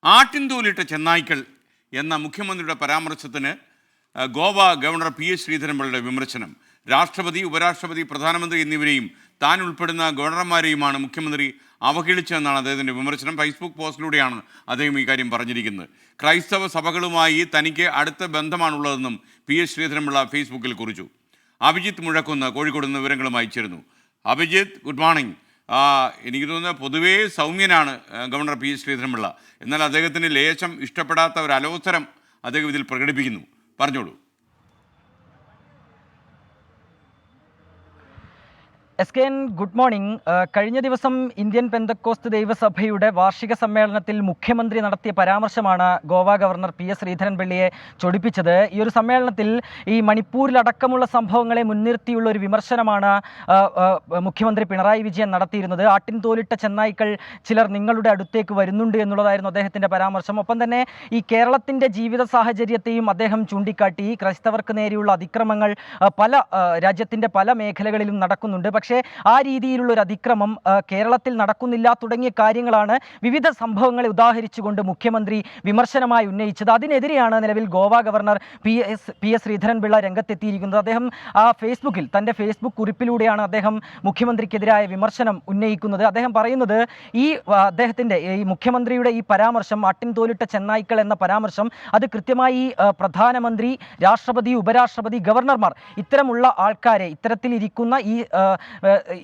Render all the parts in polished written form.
ആട്ടിൻതോലിട്ട ചെന്നായ്ക്കൾ എന്ന മുഖ്യമന്ത്രിയുടെ പരാമർശത്തിന് Goa governor PS ശ്രീധരൻപിള്ളയുടെ വിമർശനം. രാഷ്ട്രപതി, ഉപരാഷ്ട്രപതി, പ്രധാനമന്ത്രി എന്നിവരെയും താൻ ഉൾപ്പെടുന്ന ഗവർണർമാരെയുമാണ് മുഖ്യമന്ത്രി അവഹേളിച്ചതെന്നാണ് അദ്ദേഹത്തിൻ്റെ വിമർശനം. ഫേസ്ബുക്ക് പോസ്റ്റിലൂടെയാണ് അദ്ദേഹം ഈ കാര്യം പറഞ്ഞിരിക്കുന്നത്. ക്രൈസ്തവ സഭകളുമായി തനിക്ക് അടുത്ത ബന്ധമാണുള്ളതെന്നും PS ശ്രീധരൻപിള്ള ഫേസ്ബുക്കിൽ കുറിച്ചു. അഭിജിത്ത് മുഴക്കുന്ന് കോഴിക്കോട് നിന്ന് വിവരങ്ങളുമായി ചേരുന്നു. Abhijith, good morning. എനിക്ക് തോന്നുന്നത് പൊതുവേ സൗമ്യനാണ് ഗവർണർ PS ശ്രീധരൻപിള്ള. എന്നാൽ അദ്ദേഹത്തിന് ലേശം ഇഷ്ടപ്പെടാത്ത ഒരു അലോസരം അദ്ദേഹം ഇതിൽ പ്രകടിപ്പിക്കുന്നു. പറഞ്ഞോളൂ. SKN, good morning. കഴിഞ്ഞ ദിവസം ഇന്ത്യൻ പെന്തക്കോസ്ത് ദൈവസഭയുടെ വാർഷിക സമ്മേളനത്തിൽ മുഖ്യമന്ത്രി നടത്തിയ പരാമർശമാണ് ഗോവ ഗവർണർ PS ശ്രീധരൻപിള്ളയെ ചൊടിപ്പിച്ചത്. ഈ ഒരു സമ്മേളനത്തിൽ ഈ മണിപ്പൂരിലടക്കമുള്ള സംഭവങ്ങളെ മുൻനിർത്തിയുള്ള ഒരു വിമർശനമാണ് മുഖ്യമന്ത്രി പിണറായി വിജയൻ നടത്തിയിരുന്നത്. ആട്ടിൻതോലിട്ട ചെന്നായ്ക്കൾ ചിലർ നിങ്ങളുടെ അടുത്തേക്ക് വരുന്നുണ്ട് എന്നുള്ളതായിരുന്നു അദ്ദേഹത്തിൻ്റെ പരാമർശം. ഒപ്പം തന്നെ ഈ കേരളത്തിൻ്റെ ജീവിത സാഹചര്യത്തെയും അദ്ദേഹം ചൂണ്ടിക്കാട്ടി. ക്രൈസ്തവർക്ക് നേരെയുള്ള അതിക്രമങ്ങൾ രാജ്യത്തിൻ്റെ പല മേഖലകളിലും നടക്കുന്നുണ്ട്. പക്ഷേ ആ രീതിയിലുള്ള ഒരു അതിക്രമം കേരളത്തിൽ നടക്കുന്നില്ല തുടങ്ങിയ കാര്യങ്ങളാണ് വിവിധ സംഭവങ്ങളെ ഉദാഹരിച്ചുകൊണ്ട് മുഖ്യമന്ത്രി വിമർശനമായി ഉന്നയിച്ചത്. അതിനെതിരെയാണ് നിലവിൽ ഗോവ ഗവർണർ PS ശ്രീധരൻപിള്ള രംഗത്തെത്തിയിരിക്കുന്നത്. അദ്ദേഹം തൻ്റെ ഫേസ്ബുക്ക് കുറിപ്പിലൂടെയാണ് അദ്ദേഹം മുഖ്യമന്ത്രിക്കെതിരായ വിമർശനം ഉന്നയിക്കുന്നത്. അദ്ദേഹം പറയുന്നത് അദ്ദേഹത്തിൻ്റെ ഈ മുഖ്യമന്ത്രിയുടെ ഈ പരാമർശം, ആട്ടിൻതോലിട്ട ചെന്നായ്ക്കൾ എന്ന പരാമർശം, അത് കൃത്യമായി പ്രധാനമന്ത്രി, രാഷ്ട്രപതി, ഉപരാഷ്ട്രപതി, ഗവർണർമാർ ഇത്തരമുള്ള ആൾക്കാരെ, ഇത്തരത്തിലിരിക്കുന്ന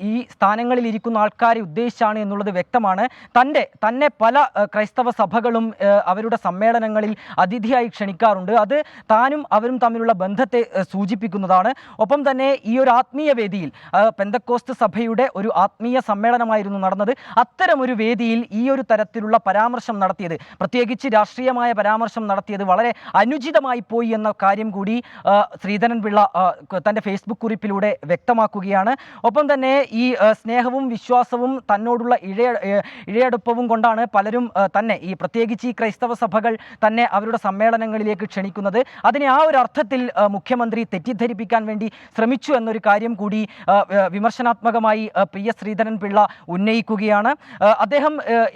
ഈ സ്ഥാനങ്ങളിൽ ഇരിക്കുന്ന ആൾക്കാരെ ഉദ്ദേശിച്ചാണ് എന്നുള്ളത് വ്യക്തമാണ്. തന്നെ പല ക്രൈസ്തവ സഭകളും അവരുടെ സമ്മേളനങ്ങളിൽ അതിഥിയായി ക്ഷണിക്കാറുണ്ട്. അത് താനും അവരും തമ്മിലുള്ള ബന്ധത്തെ സൂചിപ്പിക്കുന്നതാണ്. ഒപ്പം തന്നെ ഈ ഒരു ആത്മീയ വേദിയിൽ, പെന്തക്കോസ്ത് സഭയുടെ ഒരു ആത്മീയ സമ്മേളനമായിരുന്നു നടന്നത്. അത്തരമൊരു വേദിയിൽ ഈ ഒരു തരത്തിലുള്ള പരാമർശം നടത്തിയത്, പ്രത്യേകിച്ച് രാഷ്ട്രീയമായ പരാമർശം നടത്തിയത് വളരെ അനുചിതമായി പോയി എന്ന കാര്യം കൂടി ശ്രീധരൻപിള്ള തൻ്റെ ഫേസ്ബുക്ക് കുറിപ്പിലൂടെ വ്യക്തമാക്കുകയാണ്. ഒപ്പം തന്നെ ഈ സ്നേഹവും വിശ്വാസവും തന്നോടുള്ള ഇഴയടുപ്പവും കൊണ്ടാണ് പലരും തന്നെ, ഈ പ്രത്യേകിച്ച് ഈ ക്രൈസ്തവ സഭകൾ തന്നെ അവരുടെ സമ്മേളനങ്ങളിലേക്ക് ക്ഷണിക്കുന്നത്. അതിനെ ആ ഒരു അർത്ഥത്തിൽ മുഖ്യമന്ത്രി തെറ്റിദ്ധരിപ്പിക്കാൻ വേണ്ടി ശ്രമിച്ചു എന്നൊരു കാര്യം കൂടി വിമർശനാത്മകമായി PS ശ്രീധരൻപിള്ള ഉന്നയിക്കുകയാണ്. അദ്ദേഹം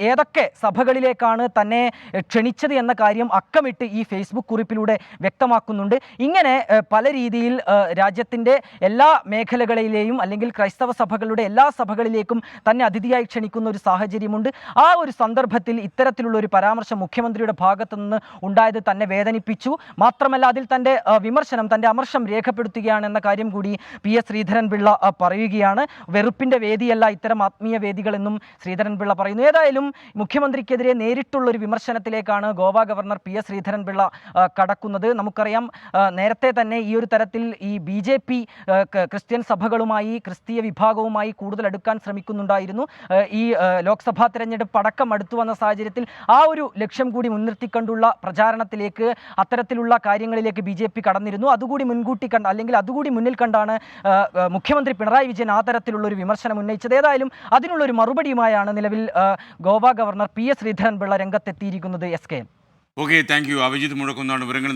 ഏതൊക്കെ സഭകളിലേക്കാണ് തന്നെ ക്ഷണിച്ചത് എന്ന കാര്യം അക്കമിട്ട് ഈ ഫേസ്ബുക്ക് കുറിപ്പിലൂടെ വ്യക്തമാക്കുന്നുണ്ട്. ഇങ്ങനെ പല രീതിയിൽ രാജ്യത്തിൻ്റെ എല്ലാ മേഖലകളിലെയും അല്ലെങ്കിൽ ക്രൈസ്തവ സഭകളുടെ എല്ലാ സഭകളിലേക്കും തന്നെ അതിഥിയായി ക്ഷണിക്കുന്ന ഒരു സാഹചര്യമുണ്ട്. ആ ഒരു സന്ദർഭത്തിൽ ഇത്തരത്തിലുള്ള ഒരു പരാമർശം മുഖ്യമന്ത്രിയുടെ ഭാഗത്തു നിന്ന് ഉണ്ടായത് തന്നെ വേദനിപ്പിച്ചു. മാത്രമല്ല അതിൽ തൻ്റെ വിമർശനം, തൻ്റെ അമർഷം രേഖപ്പെടുത്തുകയാണെന്ന കാര്യം കൂടി PS ശ്രീധരൻപിള്ള പറയുകയാണ്. വെറുപ്പിൻ്റെ വേദിയല്ല ഇത്തരം ആത്മീയ വേദികളെന്നും ശ്രീധരൻപിള്ള പറയുന്നു. ഏതായാലും മുഖ്യമന്ത്രിക്കെതിരെ നേരിട്ടുള്ളൊരു വിമർശനത്തിലേക്കാണ് ഗോവ ഗവർണർ PS ശ്രീധരൻപിള്ള കടക്കുന്നത്. നമുക്കറിയാം, നേരത്തെ തന്നെ ഈ ഒരു തരത്തിൽ ഈ BJP ക്രിസ്ത്യൻ സഭകളുമായി, ക്രിസ്തീയ വിഭാഗവുമായി കൂടുതൽ അടുക്കാൻ ശ്രമിക്കുന്നുണ്ടായിരുന്നു. ഈ ലോക്സഭാ തെരഞ്ഞെടുപ്പ് അടക്കം അടുത്തു വന്ന സാഹചര്യത്തിൽ ആ ഒരു ലക്ഷ്യം കൂടി മുൻനിർത്തിക്കൊണ്ടുള്ള പ്രചാരണത്തിലേക്ക്, അത്തരത്തിലുള്ള കാര്യങ്ങളിലേക്ക് BJP കടന്നിരുന്നു. അതുകൂടി മുൻകൂട്ടി കണ്ട്, അല്ലെങ്കിൽ അതുകൂടി മുന്നിൽ കണ്ടാണ് മുഖ്യമന്ത്രി പിണറായി വിജയൻ ആ തരത്തിലുള്ള ഒരു വിമർശനം ഉന്നയിച്ചത്. ഏതായാലും അതിനുള്ളൊരു മറുപടിയുമായാണ് നിലവിൽ ഗോവ ഗവർണർ PS ശ്രീധരൻപിള്ള രംഗത്തെത്തിയിരിക്കുന്നത്. SKN. Okay, thank you. Abhijith മുഴക്കുന്നാണ് വിവരങ്ങൾ.